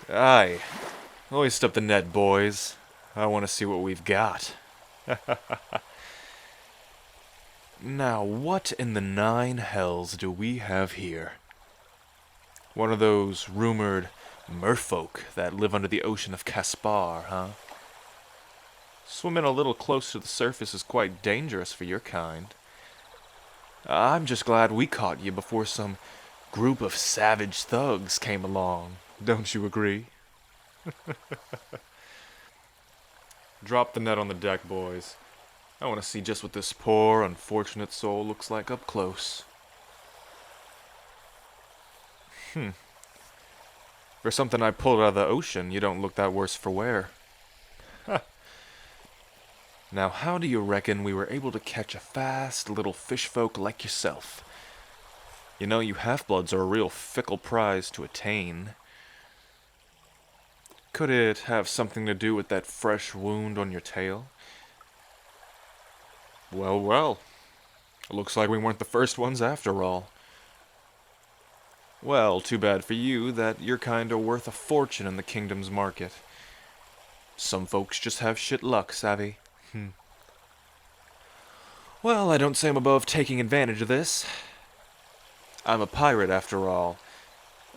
Aye. Hoist up the net, boys. I want to see what we've got. Now, what in the nine hells do we have here? One of those rumored merfolk that live under the ocean of Caspar, huh? Swimming a little close to the surface is quite dangerous for your kind. I'm just glad we caught you before some group of savage thugs came along. Don't you agree? Drop the net on the deck, boys. I want to see just what this poor, unfortunate soul looks like up close. For something I pulled out of the ocean, you don't look that worse for wear. Now, how do you reckon we were able to catch a fast little fish folk like yourself? You know, you half-bloods are a real fickle prize to attain. Could it have something to do with that fresh wound on your tail? Well, well. Looks like we weren't the first ones after all. Well, too bad for you that your kind are worth a fortune in the kingdom's market. Some folks just have shit luck, savvy. Well, I don't say I'm above taking advantage of this. I'm a pirate, after all.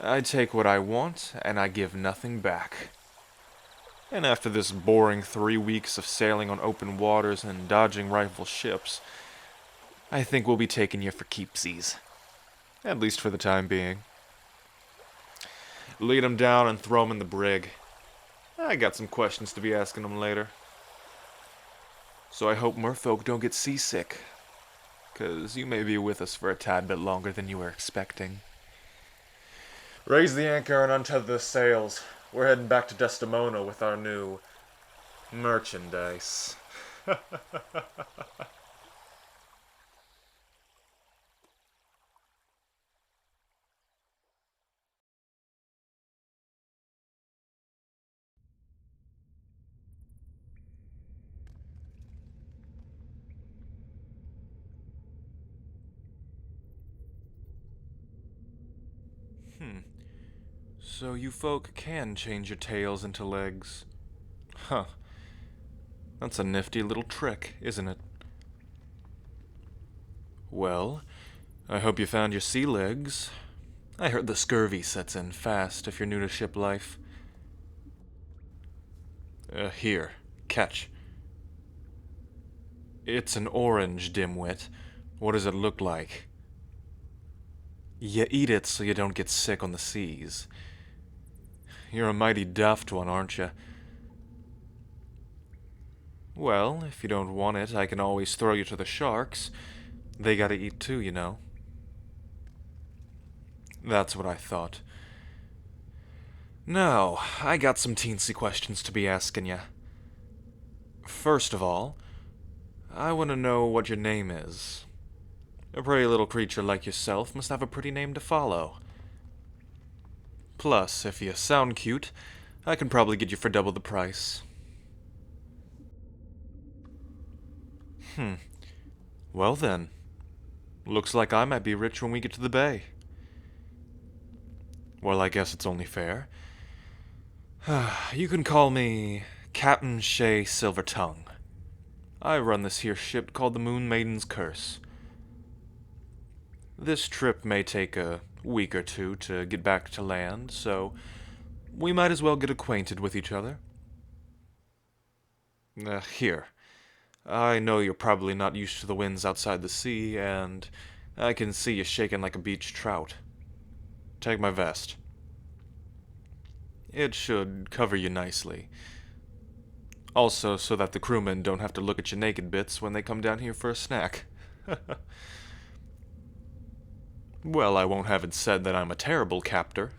I take what I want, and I give nothing back. And after this boring 3 weeks of sailing on open waters and dodging rival ships, I think we'll be taking you for keepsies. At least for the time being. Lead 'em down and throw 'em in the brig. I got some questions to be asking 'em later. So I hope merfolk don't get seasick, 'cause you may be with us for a tad bit longer than you were expecting. Raise the anchor and untether the sails. We're heading back to Desdemona with our new merchandise. So you folk can change your tails into legs. Huh. That's a nifty little trick, isn't it? Well, I hope you found your sea legs. I heard the scurvy sets in fast if you're new to ship life. Here, catch. It's an orange, dimwit. What does it look like? You eat it so you don't get sick on the seas. You're a mighty daft one, aren't you? Well, if you don't want it, I can always throw you to the sharks. They gotta eat too, you know. That's what I thought. Now, I got some teensy questions to be asking ya. First of all, I want to know what your name is. A pretty little creature like yourself must have a pretty name to follow. Plus, if you sound cute, I can probably get you for double the price. Well then, looks like I might be rich when we get to the bay. Well, I guess it's only fair. You can call me Captain Shay Silvertongue. I run this here ship called the Moon Maiden's Curse. This trip may take a week or two to get back to land, so we might as well get acquainted with each other. Here. I know you're probably not used to the winds outside the sea, and I can see you shaking like a beach trout. Take my vest. It should cover you nicely. Also, so that the crewmen don't have to look at your naked bits when they come down here for a snack. Well, I won't have it said that I'm a terrible captor.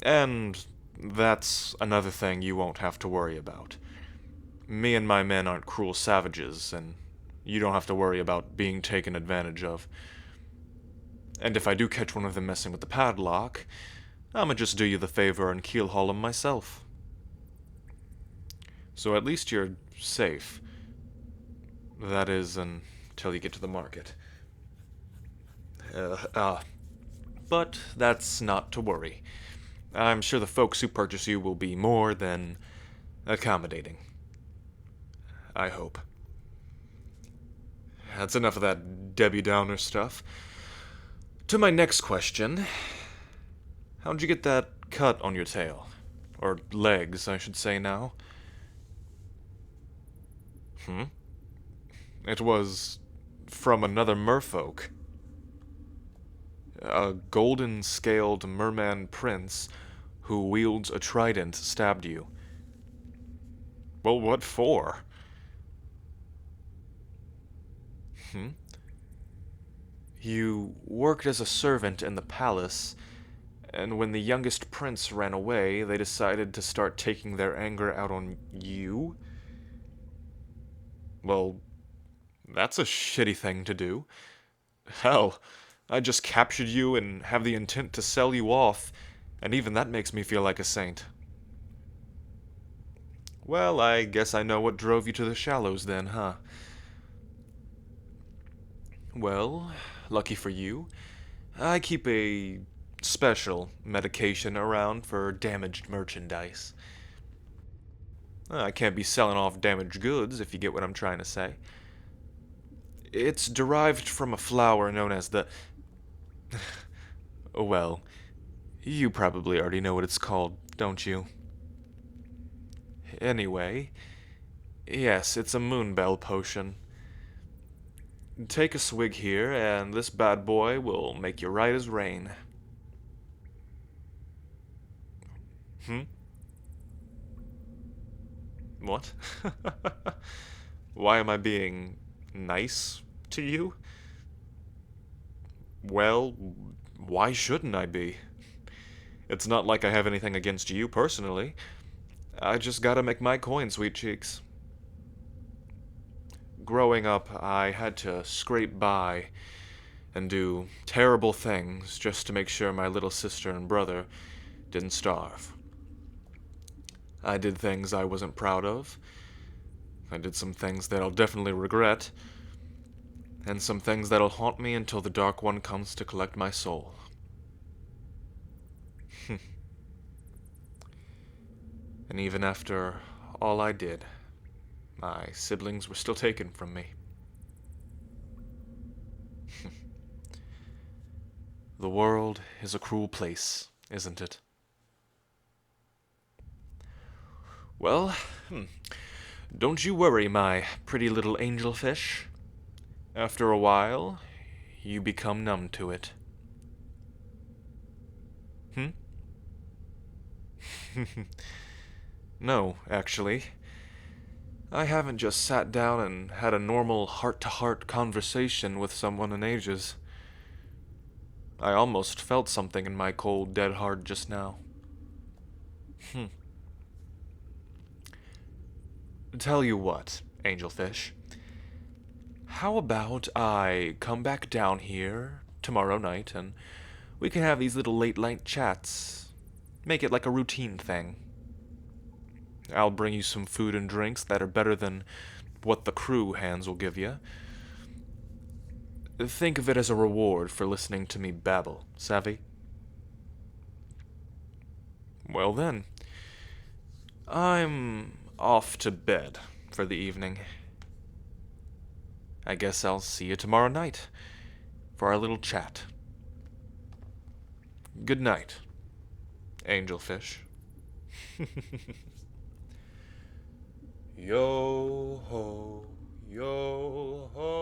And that's another thing you won't have to worry about. Me and my men aren't cruel savages, and you don't have to worry about being taken advantage of. And if I do catch one of them messing with the padlock, I'ma just do you the favor and keel haul 'em myself. So at least you're safe. That is, until you get to the market. But that's not to worry. I'm sure the folks who purchase you will be more than accommodating. I hope. That's enough of that Debbie Downer stuff. To my next question. How'd you get that cut on your tail? Or legs, I should say now. Hmm? It was from another merfolk. A golden scaled merman prince who wields a trident stabbed you. Well, what for? Hmm? You worked as a servant in the palace, and when the youngest prince ran away, they decided to start taking their anger out on you? Well, that's a shitty thing to do. Hell, I just captured you and have the intent to sell you off, and even that makes me feel like a saint. Well, I guess I know what drove you to the shallows then, huh? Well, lucky for you, I keep a special medication around for damaged merchandise. I can't be selling off damaged goods, if you get what I'm trying to say. It's derived from a flower known as the. Well, you probably already know what it's called, don't you? Anyway, yes, it's a moonbell potion. Take a swig here, and this bad boy will make you right as rain. Hmm? What? Why am I being nice to you? Well, why shouldn't I be? It's not like I have anything against you personally. I just gotta make my coin, sweet cheeks. Growing up, I had to scrape by and do terrible things just to make sure my little sister and brother didn't starve. I did things I wasn't proud of. I did some things that I'll definitely regret, and some things that'll haunt me until the Dark One comes to collect my soul. And even after all I did, my siblings were still taken from me. The world is a cruel place, isn't it? Well, don't you worry, my pretty little angelfish. After a while, you become numb to it. Hmm? No, actually. I haven't just sat down and had a normal heart-to-heart conversation with someone in ages. I almost felt something in my cold, dead heart just now. Hmm. Tell you what, Angelfish. How about I come back down here tomorrow night and we can have these little late night chats? Make it like a routine thing. I'll bring you some food and drinks that are better than what the crew hands will give you. Think of it as a reward for listening to me babble, savvy? Well then, I'm off to bed for the evening. I guess I'll see you tomorrow night for our little chat. Good night, Angelfish. Yo ho, yo ho.